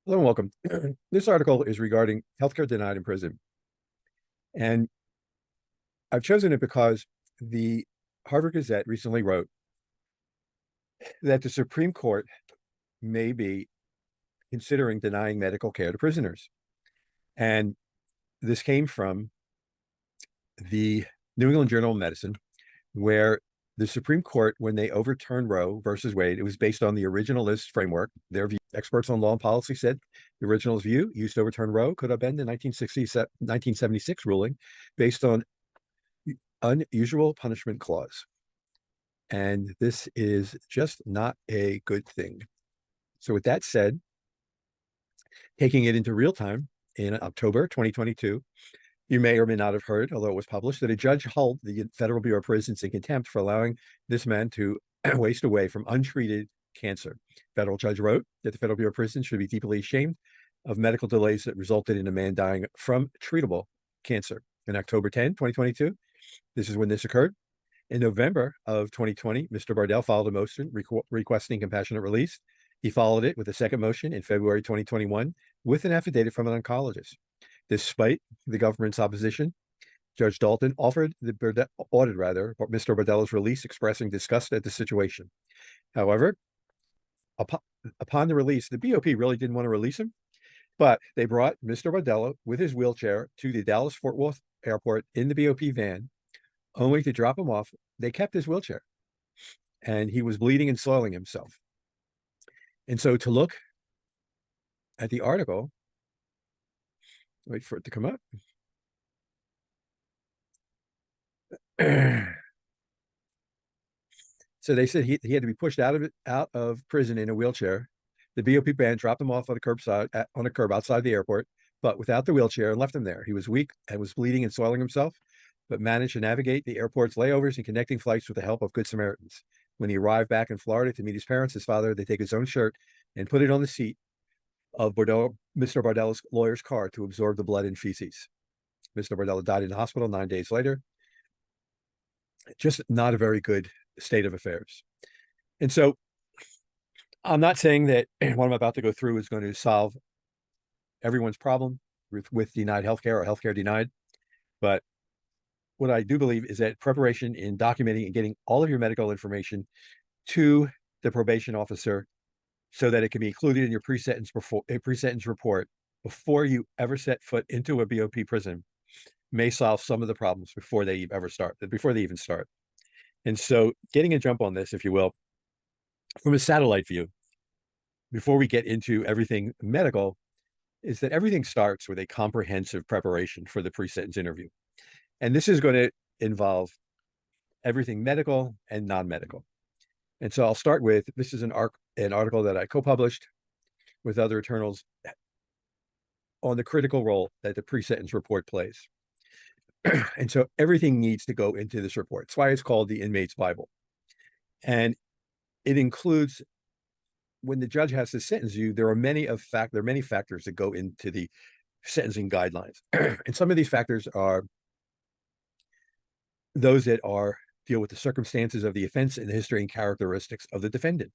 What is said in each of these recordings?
Hello and welcome. This article is regarding healthcare denied in prison. And I've chosen it because the Harvard Gazette recently wrote that the Supreme Court may be considering denying medical care to prisoners. And this came from the New England Journal of Medicine, where the Supreme Court, when they overturned Roe versus Wade, it was based on the originalist framework. Their view, experts on law and policy said the originalist view used to overturn Roe could have been the 1976 ruling based on unusual punishment clause. And this is just not a good thing. So with that said, taking it into real time in October 2022, you may or may not have heard, although it was published, that a judge held the Federal Bureau of Prisons in contempt for allowing this man to waste away from untreated cancer. Federal judge wrote that the Federal Bureau of Prisons should be deeply ashamed of medical delays that resulted in a man dying from treatable cancer. In October 10, 2022, this is when this occurred. In November of 2020, Mr. Bardell filed a motion requesting compassionate release. He followed it with a second motion in February 2021 with an affidavit from an oncologist. Despite the government's opposition, Judge Dalton ordered Mr. Bardell's release, expressing disgust at the situation. However, upon the release, the BOP really didn't want to release him, but they brought Mr. Bardell with his wheelchair to the Dallas-Fort Worth airport in the BOP van, only to drop him off. They kept his wheelchair, and he was bleeding and soiling himself. And so to look at the article, wait for it to come up. So they said he had to be pushed out of prison in a wheelchair. The BOP band dropped him off on a curb outside the airport, but without the wheelchair, and left him there. He was weak and was bleeding and soiling himself, but managed to navigate the airport's layovers and connecting flights with the help of Good Samaritans. When he arrived back in Florida to meet his parents, his father, they take his own shirt and put it on the seat of Mr. Bardell's lawyer's car to absorb the blood and feces. Mr. Bardell died in the hospital 9 days later. Just not a very good state of affairs. And so I'm not saying that what I'm about to go through is going to solve everyone's problem with denied healthcare or healthcare denied, but what I do believe is that preparation in documenting and getting all of your medical information to the probation officer so that it can be included in your pre-sentence report before you ever set foot into a BOP prison may solve some of the problems before they even start. And so getting a jump on this, if you will, from a satellite view, before we get into everything medical, is that everything starts with a comprehensive preparation for the pre-sentence interview. And this is going to involve everything medical and non-medical. And so I'll start with, this is an article that I co-published with other journals on the critical role that the pre-sentence report plays. And so everything needs to go into this report. That's why it's called the Inmate's Bible. And it includes, when the judge has to sentence you, there are many factors that go into the sentencing guidelines. And some of these factors are those that deal with the circumstances of the offense and the history and characteristics of the defendant.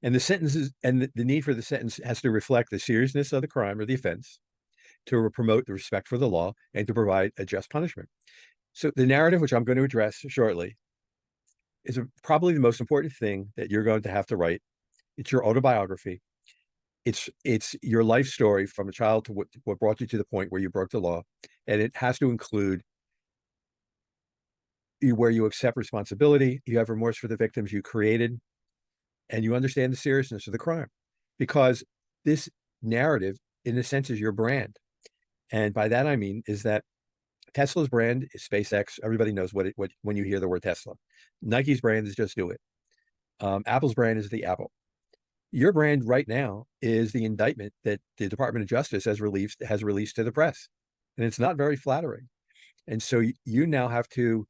And the sentences and the need for the sentence has to reflect the seriousness of the crime or the offense, to promote the respect for the law, and to provide a just punishment. So the narrative, which I'm going to address shortly, is probably the most important thing that you're going to have to write. It's your autobiography. It's your life story from a child to what brought you to the point where you broke the law. And it has to include where you accept responsibility, you have remorse for the victims you created, and you understand the seriousness of the crime. Because this narrative, in a sense, is your brand. And by that I mean is that Tesla's brand is SpaceX. Everybody knows what when you hear the word Tesla. Nike's brand is Just Do It. Apple's brand is the Apple. Your brand right now is the indictment that the Department of Justice has released to the press, and it's not very flattering. And so you now have to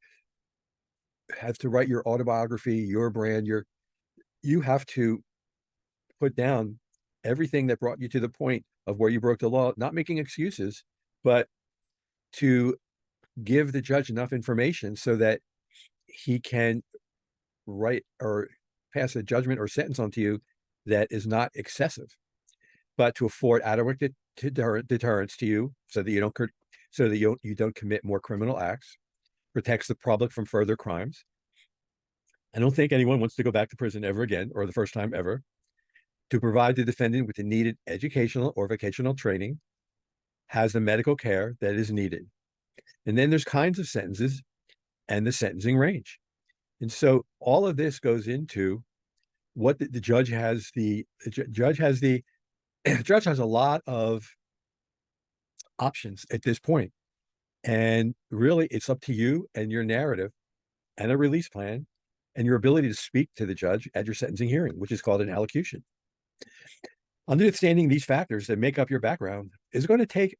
write your autobiography, your brand. You have to put down everything that brought you to the point of where you broke the law, not making excuses, but to give the judge enough information so that he can write or pass a judgment or sentence onto you that is not excessive. but to afford adequate deterrence to you so that you don't commit more criminal acts, protects the public from further crimes. I don't think anyone wants to go back to prison ever again, or the first time ever. To provide the defendant with the needed educational or vocational training, has the medical care that is needed. And then there's kinds of sentences and the sentencing range. And so all of this goes into what the judge has. The judge has the judge has a lot of options at this point. And really, it's up to you and your narrative and a release plan and your ability to speak to the judge at your sentencing hearing, which is called an allocution. Understanding these factors that make up your background is going to take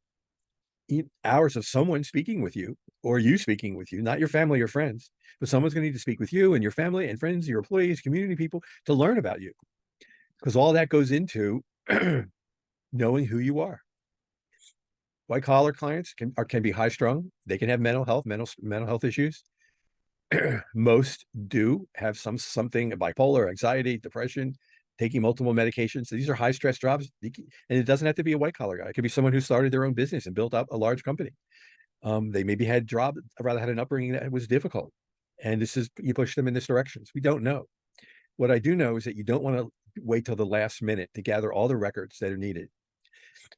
hours of someone speaking with you, or you speaking with you, not your family or friends, but someone's going to need to speak with you and your family and friends, your employees, community people, to learn about you, because all that goes into knowing who you are. White collar clients can be high strung. They can have mental health issues. Most do have something, bipolar, anxiety, depression, taking multiple medications. These are high stress jobs, and it doesn't have to be a white collar guy. It could be someone who started their own business and built up a large company. They maybe had an upbringing that was difficult, and you push them in this direction. We don't know. What I do know is that you don't want to wait till the last minute to gather all the records that are needed.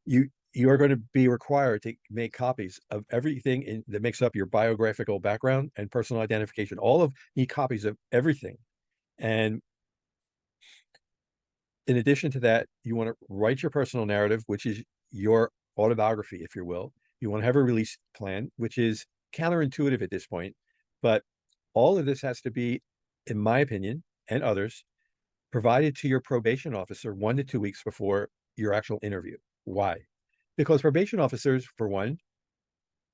You are going to be required to make copies of everything that makes up your biographical background and personal identification. Need copies of everything. And in addition to that, you want to write your personal narrative, which is your autobiography, if you will. You want to have a release plan, which is counterintuitive at this point. But all of this has to be, in my opinion, and others, provided to your probation officer 1 to 2 weeks before your actual interview. Why? Because probation officers, for one,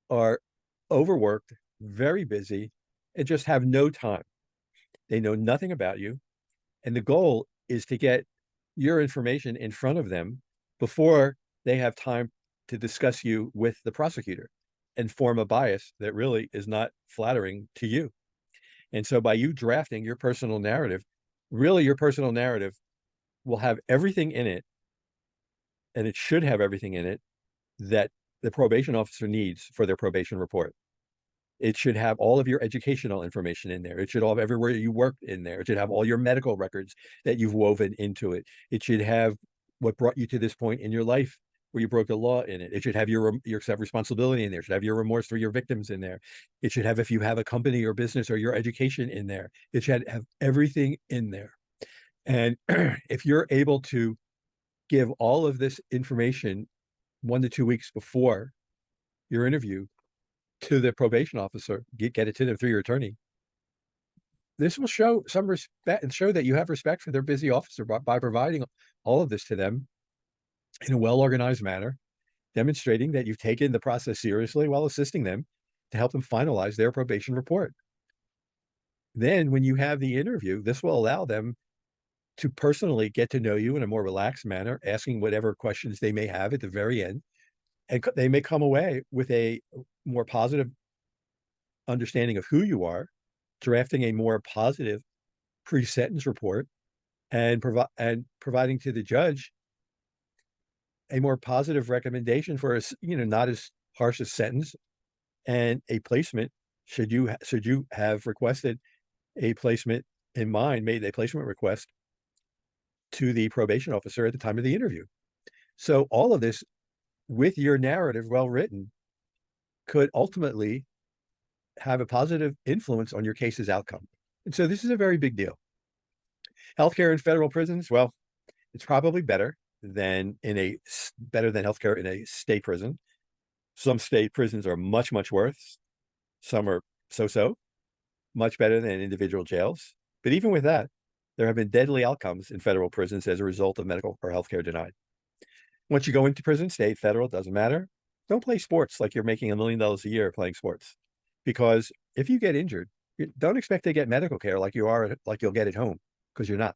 are overworked, very busy, and just have no time. They know nothing about you. And the goal is to get your information in front of them before they have time to discuss you with the prosecutor and form a bias that really is not flattering to you. And so by you drafting your personal narrative, really your personal narrative will have everything in it, and it should have everything in it that the probation officer needs for their probation report. It should have all of your educational information in there. It should have everywhere you worked in there. It should have all your medical records that you've woven into it. It should have what brought you to this point in your life where you broke the law in it. It should have your self-responsibility in there. It should have your remorse for your victims in there. It should have, if you have a company or business, or your education in there. It should have everything in there. And if you're able to give all of this information 1 to 2 weeks before your interview to the probation officer, get it to them through your attorney, this will show some respect and show that you have respect for their busy officer by providing all of this to them in a well-organized manner, demonstrating that you've taken the process seriously while assisting them to help them finalize their probation report. Then when you have the interview, this will allow them to personally get to know you in a more relaxed manner, asking whatever questions they may have at the very end. And they may come away with a more positive understanding of who you are, drafting a more positive pre-sentence report, and providing to the judge a more positive recommendation for a not as harsh a sentence and a placement should you have requested a placement in mind, made a placement request to the probation officer at the time of the interview. So all of this, with your narrative well written, could ultimately have a positive influence on your case's outcome. And so this is a very big deal. Healthcare in federal prisons, well, it's probably better than healthcare in a state prison. Some state prisons are much, much worse. Some are so-so, much better than individual jails. But even with that, there have been deadly outcomes in federal prisons as a result of medical or healthcare denied. Once you go into prison, state, federal, doesn't matter. Don't play sports like you're making $1 million a year playing sports. Because if you get injured, don't expect to get medical care like you'll get at home, because you're not.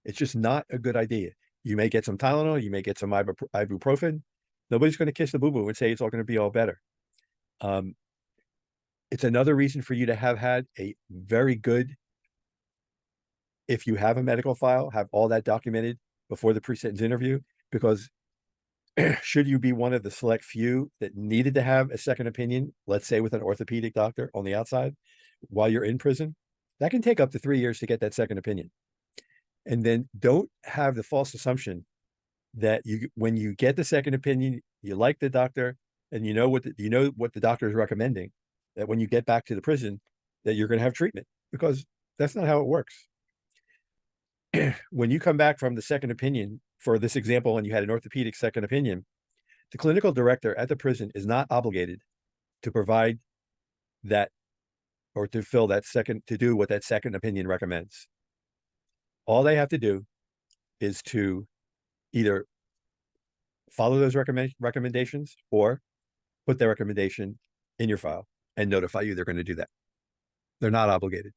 It's just not a good idea. You may get some Tylenol, you may get some ibuprofen. Nobody's going to kiss the boo-boo and say it's all going to be all better. It's another reason for you to have had a very good, if you have a medical file, have all that documented before the pre-sentence interview, because Should you be one of the select few that needed to have a second opinion, let's say with an orthopedic doctor on the outside while you're in prison, that can take up to 3 years to get that second opinion. And then don't have the false assumption that when you get the second opinion, you like the doctor and you know what the doctor is recommending, that when you get back to the prison, that you're going to have treatment, because that's not how it works. When you come back from the second opinion, for this example, and you had an orthopedic second opinion, the clinical director at the prison is not obligated to provide that or to do what that second opinion recommends. All they have to do is to either follow those recommendations or put their recommendation in your file and notify you they're going to do that. They're not obligated.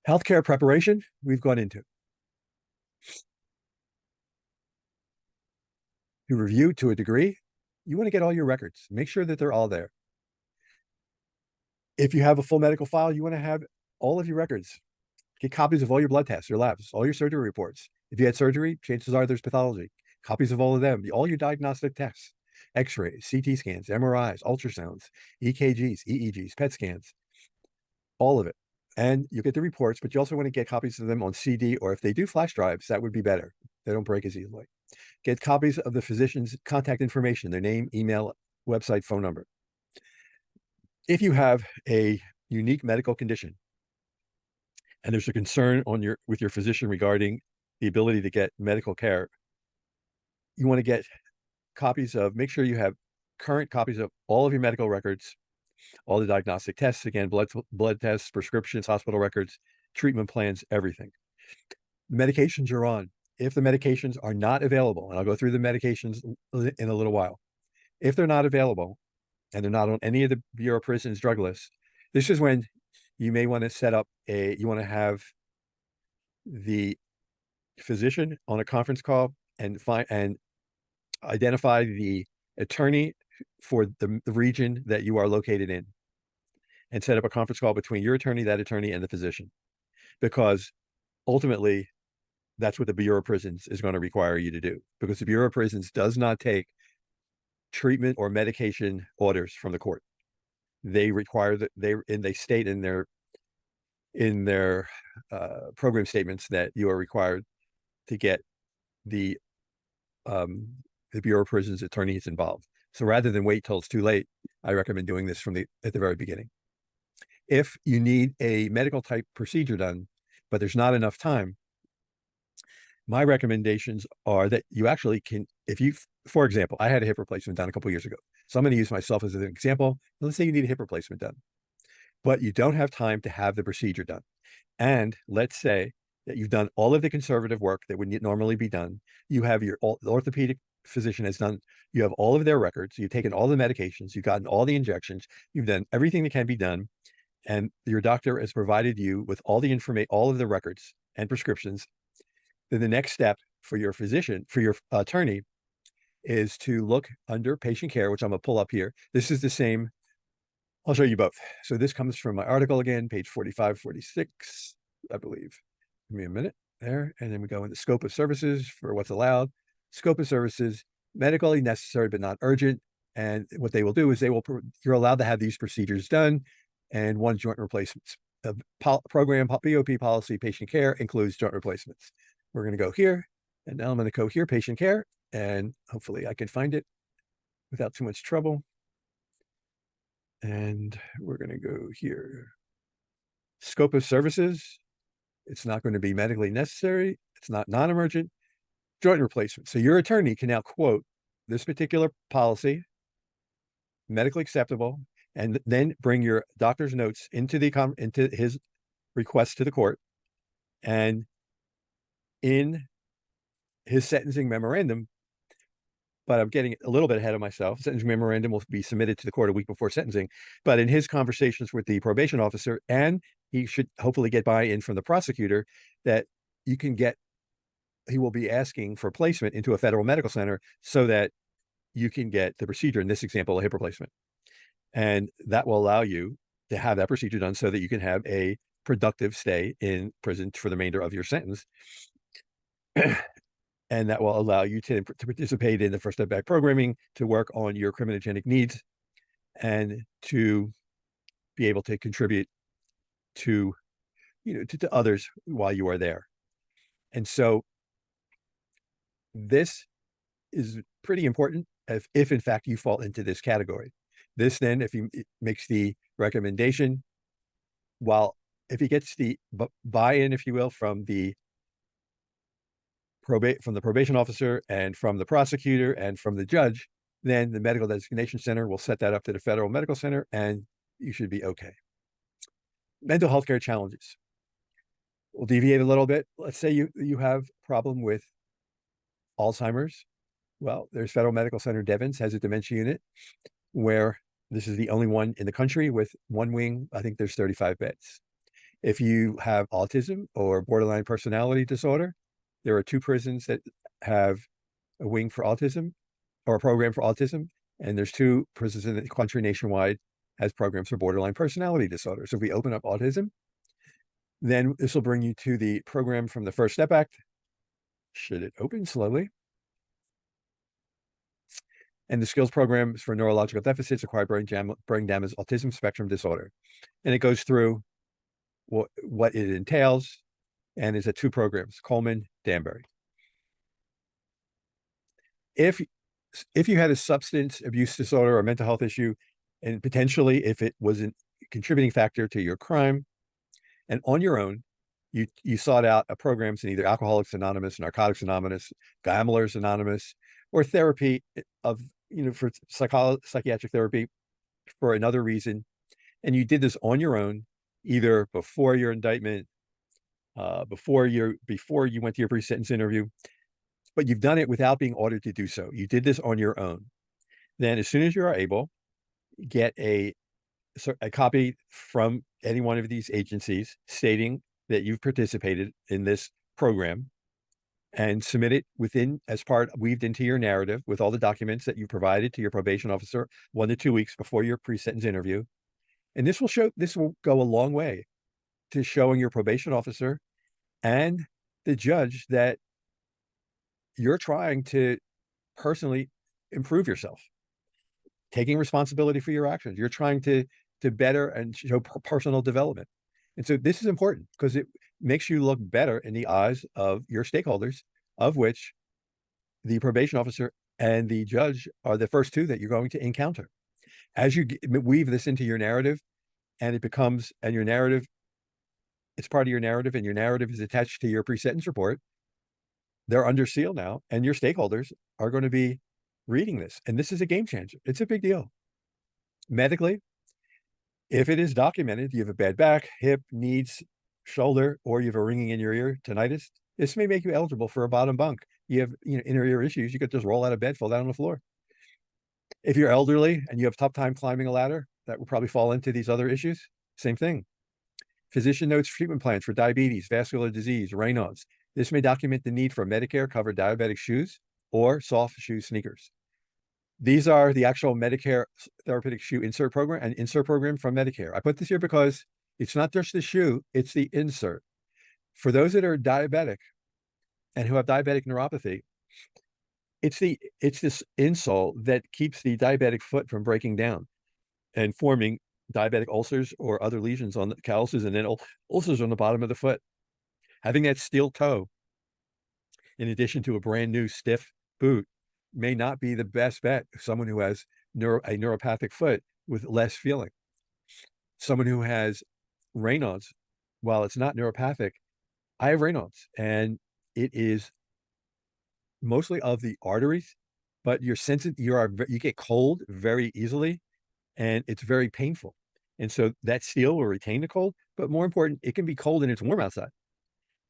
Healthcare preparation, we've gone into. To review to a degree, you want to get all your records. Make sure that they're all there. If you have a full medical file, you want to have all of your records. Get copies of all your blood tests, your labs, all your surgery reports. If you had surgery, chances are there's pathology. Copies of all of them, all your diagnostic tests, x-rays, CT scans, MRIs, ultrasounds, EKGs, EEGs, PET scans, all of it. And you get the reports, but you also want to get copies of them on CD, or if they do flash drives, that would be better. They don't break as easily. Get copies of the physician's contact information, their name, email, website, phone number. If you have a unique medical condition and there's a concern with your physician regarding the ability to get medical care, you want to get make sure you have current copies of all of your medical records, all the diagnostic tests, again, blood tests, prescriptions, hospital records, treatment plans, everything. Medications you're on. If the medications are not available, and I'll go through the medications in a little while, if they're not available and they're not on any of the Bureau of Prisons drug lists, this is when you may want to set up you want to have the physician on a conference call and identify the attorney for the region that you are located in, and set up a conference call between your attorney, that attorney, and the physician, because ultimately that's what the Bureau of Prisons is going to require you to do, because the Bureau of Prisons does not take treatment or medication orders from the court. They require that they state in their program statements that you are required to get the Bureau of Prisons attorneys involved. So rather than wait till it's too late, I recommend doing this at the very beginning. If you need a medical type procedure done, but there's not enough time, my recommendations are that you actually can, for example, I had a hip replacement done a couple of years ago. So I'm going to use myself as an example. Let's say you need a hip replacement done, but you don't have time to have the procedure done. And let's say that you've done all of the conservative work that would normally be done. You have the orthopedic physician has done, you have all of their records, you've taken all the medications, you've gotten all the injections, you've done everything that can be done, and your doctor has provided you with all the information, all of the records and prescriptions. Then the next step for your physician, for your attorney, is to look under patient care, which I'm going to pull up here. This is the same. I'll show you both. So this comes from my article again, page 45, 46, I believe. Give me a minute there. And then we go into scope of services for what's allowed. Scope of services, medically necessary but not urgent. And what they will do is you're allowed to have these procedures done. And one, joint replacements. The program BOP policy patient care includes joint replacements. We're going to go here, and now I'm going to go here, patient care, and hopefully I can find it without too much trouble. And we're going to go here. Scope of services. It's not going to be medically necessary. It's not non-emergent. Joint replacement. So your attorney can now quote this particular policy, medically acceptable, and then bring your doctor's notes into his request to the court. And in his sentencing memorandum, but I'm getting a little bit ahead of myself. Sentencing memorandum will be submitted to the court a week before sentencing. But in his conversations with the probation officer, and he should hopefully get buy-in from the prosecutor, that he will be asking for placement into a federal medical center so that you can get the procedure, in this example, a hip replacement. And that will allow you to have that procedure done so that you can have a productive stay in prison for the remainder of your sentence. and that will allow you to participate in the First Step Back programming, to work on your criminogenic needs, and to be able to contribute to, to others while you are there. And so this is pretty important if in fact you fall into this category. This then, if he makes the recommendation, if he gets the buy-in, if you will, from the probation officer and from the prosecutor and from the judge, then the medical designation center will set that up to the federal medical center, and you should be okay. Mental health care challenges. We'll deviate a little bit. Let's say you have a problem with Alzheimer's. Well, there's Federal Medical Center Devens has a dementia unit where this is the only one in the country with one wing. I think there's 35 beds. If you have autism or borderline personality disorder, there are 2 prisons that have a wing for autism or a program for autism, and there's 2 prisons in the country nationwide has programs for borderline personality disorder. So if we open up autism, then this will bring you to the program from the First Step Act. Should it open slowly? And the skills programs for neurological deficits, acquired brain damage, autism spectrum disorder. And it goes through what it entails, and is at 2 programs, Coleman, Danbury. If you had a substance abuse disorder or mental health issue, and potentially if it was a contributing factor to your crime, and on your own, you sought out a programs in either Alcoholics Anonymous, Narcotics Anonymous, Gamblers Anonymous, or therapy for psychiatric therapy for another reason, and you did this on your own, either before your indictment, before you went to your pre-sentence interview, but you've done it without being ordered to do so. You did this on your own. Then, as soon as you are able, get a copy from any one of these agencies stating that you've participated in this program, and submit it weaved into your narrative with all the documents that you provided to your probation officer 1 to 2 weeks before your pre-sentence interview. And this will go a long way to showing your probation officer and the judge that you're trying to personally improve yourself, taking responsibility for your actions. You're trying to better and show personal development. And so this is important because it makes you look better in the eyes of your stakeholders, of which the probation officer and the judge are the first 2 that you're going to encounter. As you weave this into your narrative, and it's part of your narrative, and your narrative is attached to your pre-sentence report, they're under seal now, and your stakeholders are going to be reading this. And this is a game changer. It's a big deal. Medically, if it is documented, you have a bad back, hip, knees, shoulder, or you have a ringing in your ear, tinnitus, this may make you eligible for a bottom bunk. You have inner ear issues, you could just roll out of bed, fall down on the floor. If you're elderly and you have tough time climbing a ladder, that will probably fall into these other issues. Same thing. Physician notes treatment plans for diabetes, vascular disease, Raynaud's. This may document the need for Medicare covered diabetic shoes or soft shoe sneakers. These are the actual Medicare therapeutic shoe insert program from Medicare. I put this here because it's not just the shoe, it's the insert. For those that are diabetic and who have diabetic neuropathy, it's this insole that keeps the diabetic foot from breaking down and forming diabetic ulcers or other lesions on the calluses, and then ulcers on the bottom of the foot. Having that steel toe, in addition to a brand new stiff boot, may not be the best bet. Someone who has a neuropathic foot with less feeling. Someone who has Raynaud's, while it's not neuropathic, I have Raynaud's, and it is mostly of the arteries, but you get cold very easily, and it's very painful. And so that steel will retain the cold, but more important, it can be cold and it's warm outside.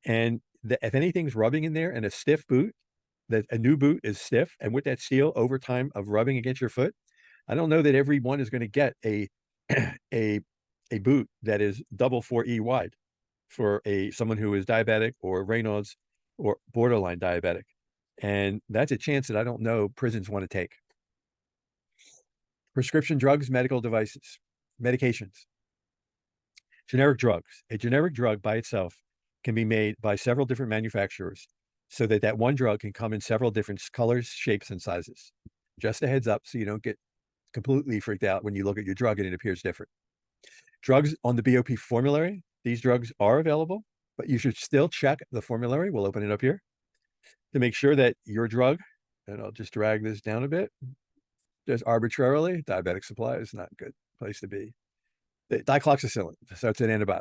And if anything's rubbing in there, and a stiff boot, that a new boot is stiff, and with that steel over time of rubbing against your foot, I don't know that everyone is going to get a boot that is double 4E wide for someone who is diabetic or Raynaud's or borderline diabetic. And that's a chance that I don't know prisons want to take. Prescription drugs, medical devices, medications. Generic drugs. A generic drug by itself can be made by several different manufacturers. so that that one drug can come in several different colors, shapes, and sizes. Just a heads up so you don't get completely freaked out when you look at your drug and it appears different. Drugs on the BOP formulary, these drugs are available, but you should still check the formulary. We'll open it up here to make sure that your drug, and I'll just drag this down a bit, just arbitrarily, diabetic supply is not a good place to be. Dicloxacillin, so it's an antibiotic.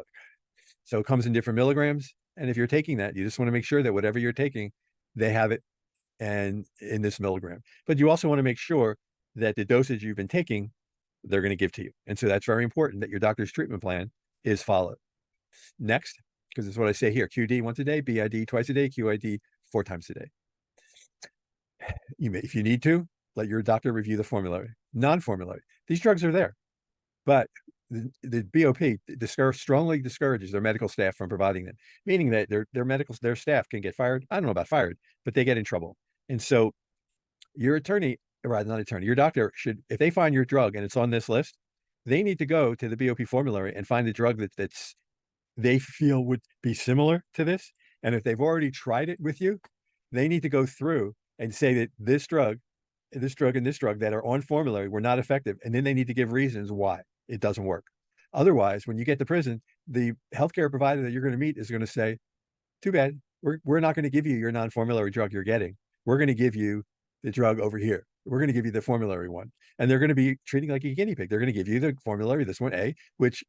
So it comes in different milligrams. And if you're taking that, you just want to make sure that whatever you're taking, they have it and in this milligram. But you also want to make sure that the dosage you've been taking, they're going to give to you. And so that's very important that your doctor's treatment plan is followed. Next, because it's what I say here, QD once a day, BID twice a day, QID 4 times a day. You may, if you need to, let your doctor review the formulary. Non-formulary, these drugs are there, but the BOP strongly discourages their medical staff from providing them, meaning that their staff can get fired. I don't know about fired, but they get in trouble. And so your attorney, or not attorney, your doctor should, if they find your drug and it's on this list, they need to go to the BOP formulary and find the drug that's they feel would be similar to this. And if they've already tried it with you, they need to go through and say that this drug, and this drug that are on formulary were not effective. And then they need to give reasons why it doesn't work. Otherwise, when you get to prison, the healthcare provider that you're going to meet is going to say, too bad, we're not going to give you your non-formulary drug you're getting. We're going to give you the drug over here. We're going to give you the formulary one. And they're going to be treating like a guinea pig. They're going to give you the formulary, this one A, which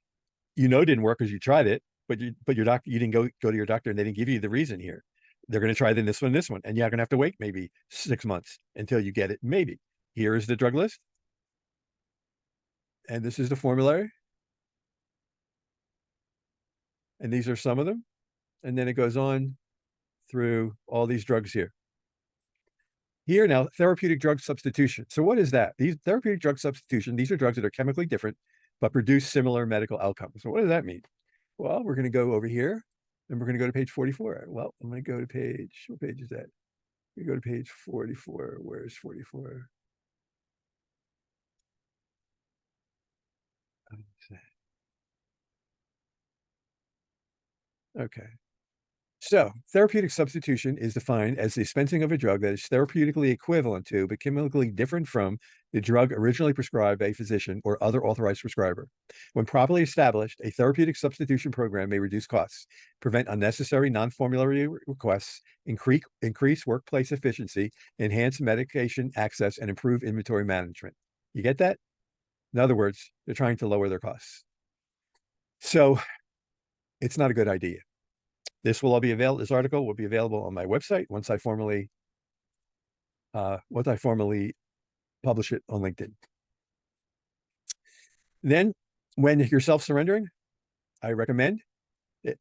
you know didn't work because you tried it, but your doctor, you didn't go to your doctor and they didn't give you the reason here. They're going to try then this one, and you're going to have to wait maybe 6 months until you get it. Maybe. Here is the drug list. And this is the formulary. And these are some of them. And then it goes on through all these drugs here. Here now, therapeutic drug substitution. So what is that? These therapeutic drug substitution, these are drugs that are chemically different, but produce similar medical outcomes. So what does that mean? Well, we're going to go over here and we're going to go to page 44. Well, I'm going to go to page, what page is that? We go to page 44. Where's 44? Okay. So therapeutic substitution is defined as the dispensing of a drug that is therapeutically equivalent to, but chemically different from, the drug originally prescribed by a physician or other authorized prescriber. When properly established, a therapeutic substitution program may reduce costs, prevent unnecessary non-formulary requests, increase workplace efficiency, enhance medication access, and improve inventory management. You get that? In other words, they're trying to lower their costs. So it's not a good idea. This will all be available. This article will be available on my website once I formally publish it on LinkedIn. Then, when you're self-surrendering, I recommend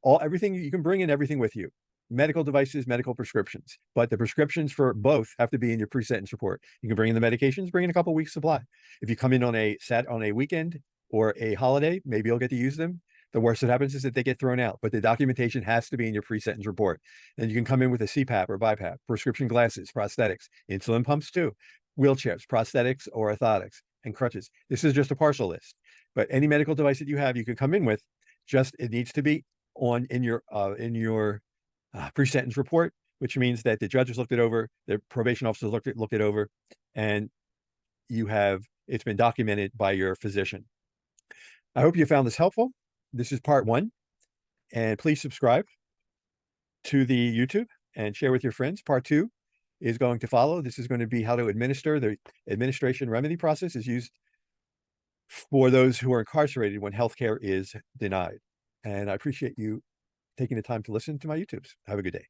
everything you can bring in everything with you. Medical devices, medical prescriptions, but the prescriptions for both have to be in your pre-sentence report. You can bring in the medications, bring in a couple of weeks supply. If you come in on a weekend or a holiday, maybe you'll get to use them. The worst that happens is that they get thrown out, but the documentation has to be in your pre-sentence report. And you can come in with a CPAP or BiPAP, prescription glasses, prosthetics, insulin pumps too, wheelchairs, prosthetics or orthotics, and crutches. This is just a partial list, but any medical device that you have, you can come in with. Just it needs to be in your pre-sentence report, which means that the judge has looked it over, the probation officer looked it over, and it's been documented by your physician. I hope you found this helpful. This is part 1, and please subscribe to the YouTube and share with your friends. Part 2 is going to follow. This is going to be how to administer. The administration remedy process is used for those who are incarcerated when healthcare is denied. And I appreciate you taking the time to listen to my YouTubes. Have a good day.